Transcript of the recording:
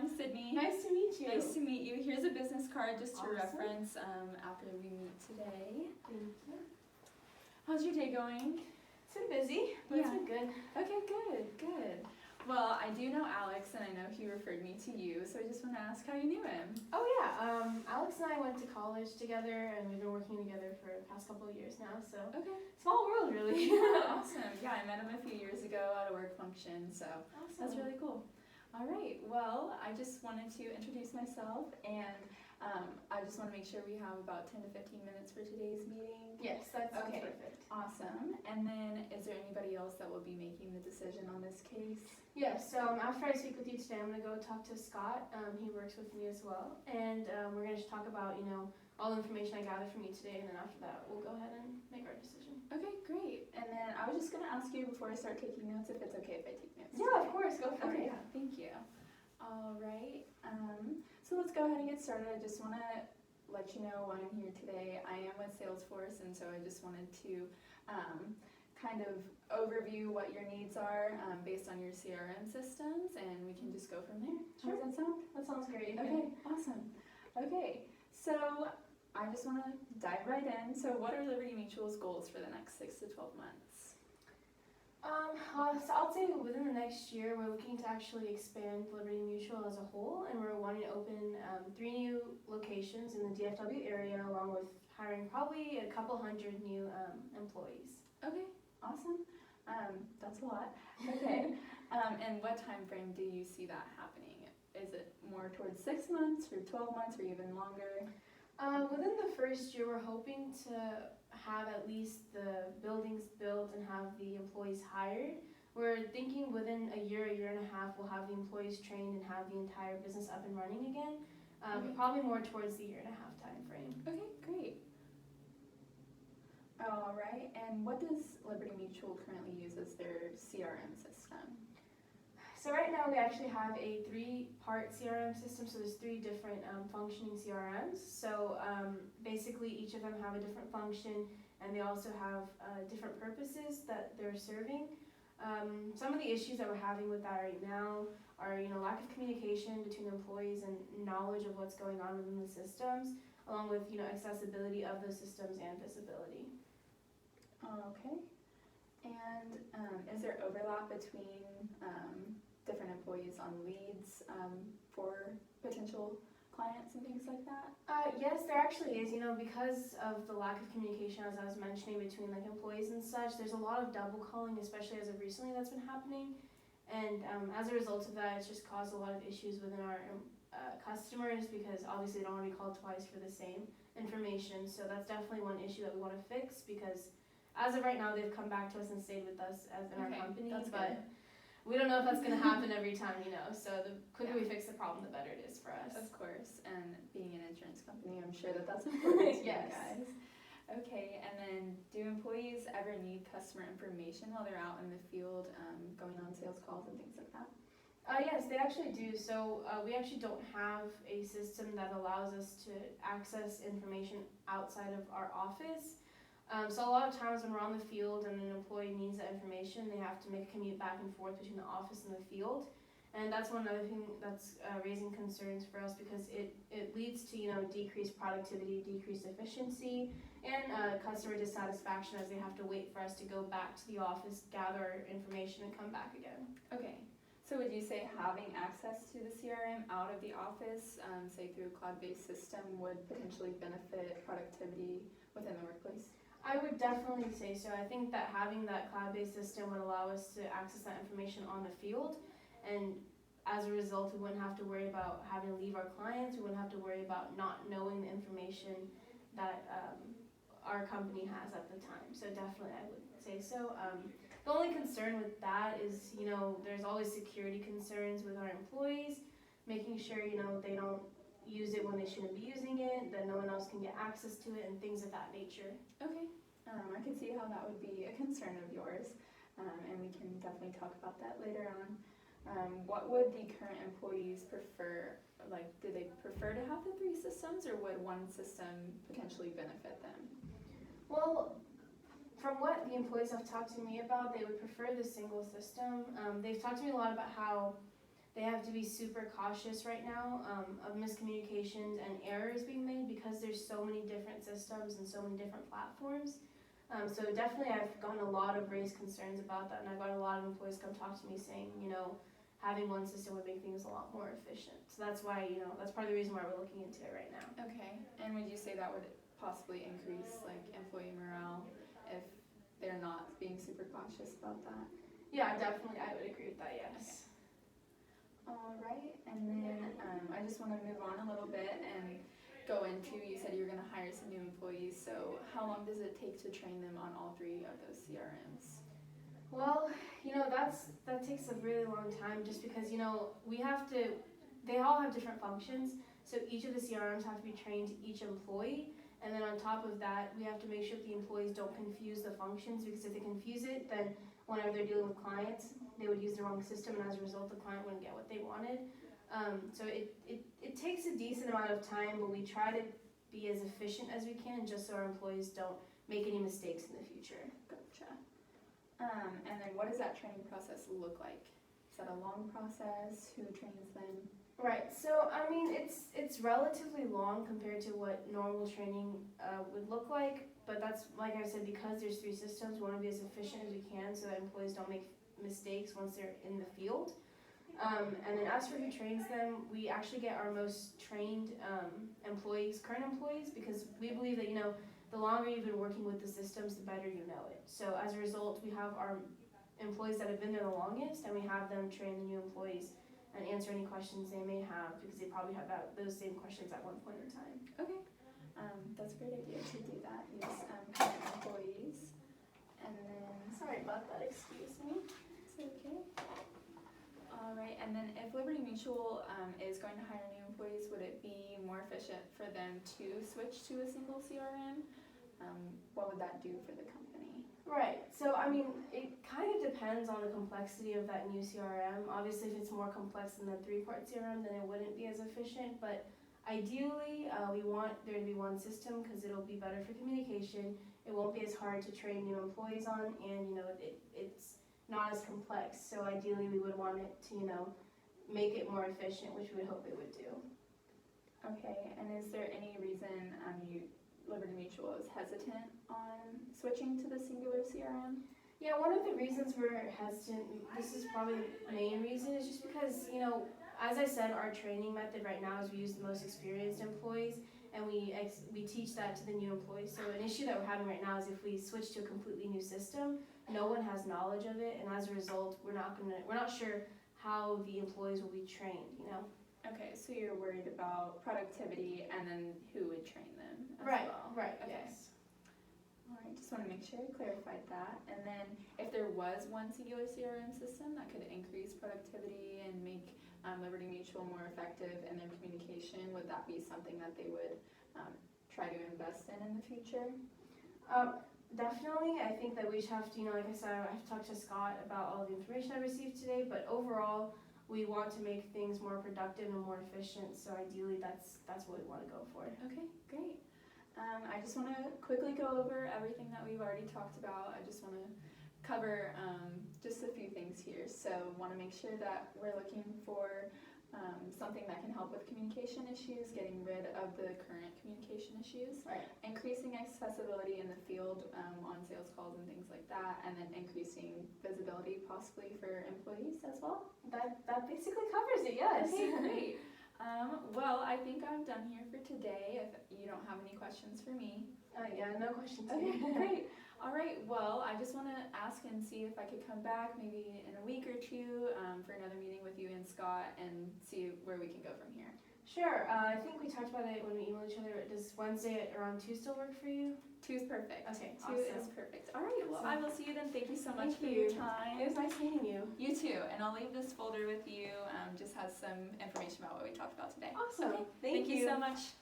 I'm Sydney. Nice to meet you. Nice to meet you. Here's a business card just to Awesome. reference after we meet today. Thank you. How's your day going? It's been busy, but it's Yeah. been good. Okay, good. Well, I do know Alex, and I know he referred me to you, so I just want to ask how you knew him. Oh yeah, Alex and I went to college together, and we've been working together for the past couple of years now. So Okay. small world, really. Awesome. Yeah, I met him a few years ago at a work function, so that's really cool. All right. Well, I just wanted to introduce myself, and I just want to make sure we have about 10 to 15 minutes for today's meeting. Yes, that's Okay. perfect. Awesome. And then, is there anybody else that will be making the decision on this case? Yes. So after I speak with you today, I'm gonna go talk to Scott. He works with me as well, and we're gonna just talk about all the information I gathered from you today, and then after that, we'll go ahead and make our decision. Okay, great. And then I was just going to ask you before I start taking notes if it's okay if I take notes. Yeah, of course. Go for Okay, it. Yeah. thank you. All right. So let's go ahead and get started. I just want to let you know why I'm here today. I am with Salesforce, and so I just wanted to kind of overview what your needs are based on your CRM systems, and we can just go from there. How does that sound? That sounds great. Okay, awesome. Okay, so I just want to dive right in. So what are Liberty Mutual's goals for the next 6 to 12 months? So I'll say within the next year, we're looking to actually expand Liberty Mutual as a whole, and we're wanting to open 3 new locations in the DFW area, along with hiring probably a couple hundred new employees. Okay, awesome. That's a lot. Okay, and what time frame do you see that happening? Is it more towards 6 months or 12 months or even longer? Within the first year, we're hoping to have at least the buildings built and have the employees hired. We're thinking within a year and a half, we'll have the employees trained and have the entire business up and running again. Okay. Probably more towards the 1.5-year time frame. Okay, great. All right, and what does Liberty Mutual currently use as their CRM system? So right now we actually have a 3-part CRM system, so there's 3 different functioning CRMs. So basically each of them have a different function, and they also have different purposes that they're serving. Some of the issues that we're having with that right now are lack of communication between employees and knowledge of what's going on within the systems, along with accessibility of the systems and visibility. Okay, and is there overlap between different employees on leads for potential clients and things like that? Yes, there actually is. Because of the lack of communication, as I was mentioning, between employees and such, there's a lot of double calling, especially as of recently that's been happening. And as a result of that, it's just caused a lot of issues within our customers, because obviously they don't want to be called twice for the same information. So that's definitely one issue that we want to fix, because as of right now, they've come back to us and stayed with us as in our company. That's but good. we don't know if that's going to happen every time, So the quicker we fix the problem, the better it is for us. Of course, and being an insurance company, I'm sure that's important to Yes. you guys. Okay, and then do employees ever need customer information while they're out in the field going on sales calls and things like that? Yes, they actually do. So we actually don't have a system that allows us to access information outside of our office. So a lot of times when we're on the field and an employee needs that information, they have to make a commute back and forth between the office and the field. And that's one other thing that's raising concerns for us, because it leads to decreased productivity, decreased efficiency, and customer dissatisfaction, as they have to wait for us to go back to the office, gather information, and come back again. Okay, so would you say having access to the CRM out of the office, say through a cloud-based system, would potentially benefit productivity within the workplace? I would definitely say so. I think that having that cloud-based system would allow us to access that information on the field, and as a result, we wouldn't have to worry about having to leave our clients. We wouldn't have to worry about not knowing the information that our company has at the time. So definitely, I would say so. The only concern with that is, there's always security concerns with our employees, making sure, they don't use it when they shouldn't be using it, that no one else can get access to it, and things of that nature. Okay, I can see how that would be a concern of yours, and we can definitely talk about that later on. What would the current employees prefer? Do they prefer to have the 3 systems, or would one system potentially benefit them? Well, from what the employees have talked to me about, they would prefer the single system. They've talked to me a lot about how they have to be super cautious right now of miscommunications and errors being made because there's so many different systems and so many different platforms. So definitely I've gotten a lot of raised concerns about that, and I've got a lot of employees come talk to me saying, having one system would make things a lot more efficient. So that's why, that's part of the reason why we're looking into it right now. Okay, and would you say that would possibly increase like employee morale if they're not being super cautious about that? Yeah, definitely, I would agree with that, yes. Okay. All right, and then I just want to move on a little bit and go into, you said you were going to hire some new employees, so how long does it take to train them on all 3 of those CRMs? Well, that takes a really long time just because, they all have different functions, so each of the CRMs have to be trained to each employee, and then on top of that, we have to make sure that the employees don't confuse the functions, because if they confuse it, then whenever they're dealing with clients, they would use the wrong system, and as a result, the client wouldn't get what they wanted. So it takes a decent amount of time, but we try to be as efficient as we can, just so our employees don't make any mistakes in the future. Gotcha. And then what does that training process look like? Is that a long process? Who trains them? Right, so it's relatively long compared to what normal training would look like, but that's, like I said, because there's 3 systems, we want to be as efficient as we can so that employees don't make mistakes once they're in the field. And then as for who trains them, we actually get our most trained current employees, because we believe that, the longer you've been working with the systems, the better you know it. So as a result, we have our employees that have been there the longest, and we have them train the new employees and answer any questions they may have, because they probably have those same questions at one point in time. Okay, that's a great idea to do that, use current employees. And then, Sorry about that, excuse me. it's okay. All right, and then if Liberty Mutual is going to hire new employees, would it be more efficient for them to switch to a single CRM? What would that do for the company? Right, so it kind of depends on the complexity of that new CRM. Obviously, if it's more complex than the 3-part CRM, then it wouldn't be as efficient, but ideally, we want there to be one system because it'll be better for communication. It won't be as hard to train new employees on, and it's not as complex. So ideally, we would want it to make it more efficient, which we would hope it would do. Okay, and is there any reason Liberty Mutual is hesitant on switching to the singular CRM? Yeah, one of the reasons we're hesitant, this is probably the main reason, is just because, as I said, our training method right now is we use the most experienced employees, and we teach that to the new employees. So an issue that we're having right now is if we switch to a completely new system, no one has knowledge of it, and as a result, we're not sure how the employees will be trained, Okay, so you're worried about productivity and then who would train them as well? Right, okay. Yes. All right, just want to make sure I clarified that. And then if there was one singular CRM system that could increase productivity and make Liberty Mutual more effective in their communication, would that be something that they would try to invest in the future? Definitely. I think that we should have to, like I said, I have to talk to Scott about all the information I received today, but overall, we want to make things more productive and more efficient, so ideally that's what we want to go for. Okay, great. I just want to quickly go over everything that we've already talked about. I just want to cover just a few things here. So want to make sure that we're looking for something that can help with communication issues, getting rid of the current communication issues, right, increasing accessibility in the field on sales calls and things like that, and then increasing visibility possibly for employees as well. That basically covers it, yes. Okay, great. Well, I think I'm done here for today. If you don't have any questions for me. Yeah, no questions. Okay, great. All right, well, I just want to ask and see if I could come back maybe in a week or 2 for another meeting with you and Scott and see where we can go from here. Sure. I think we talked about it when we emailed each other. Does Wednesday around 2 still work for you? 2 is perfect. Okay, 2 is perfect. All right, well, I will see you then. Thank you so much for you. your time. It was nice meeting you. You too, and I'll leave this folder with you. Just has some information about what we talked about today. Awesome. Okay. Thank you so much.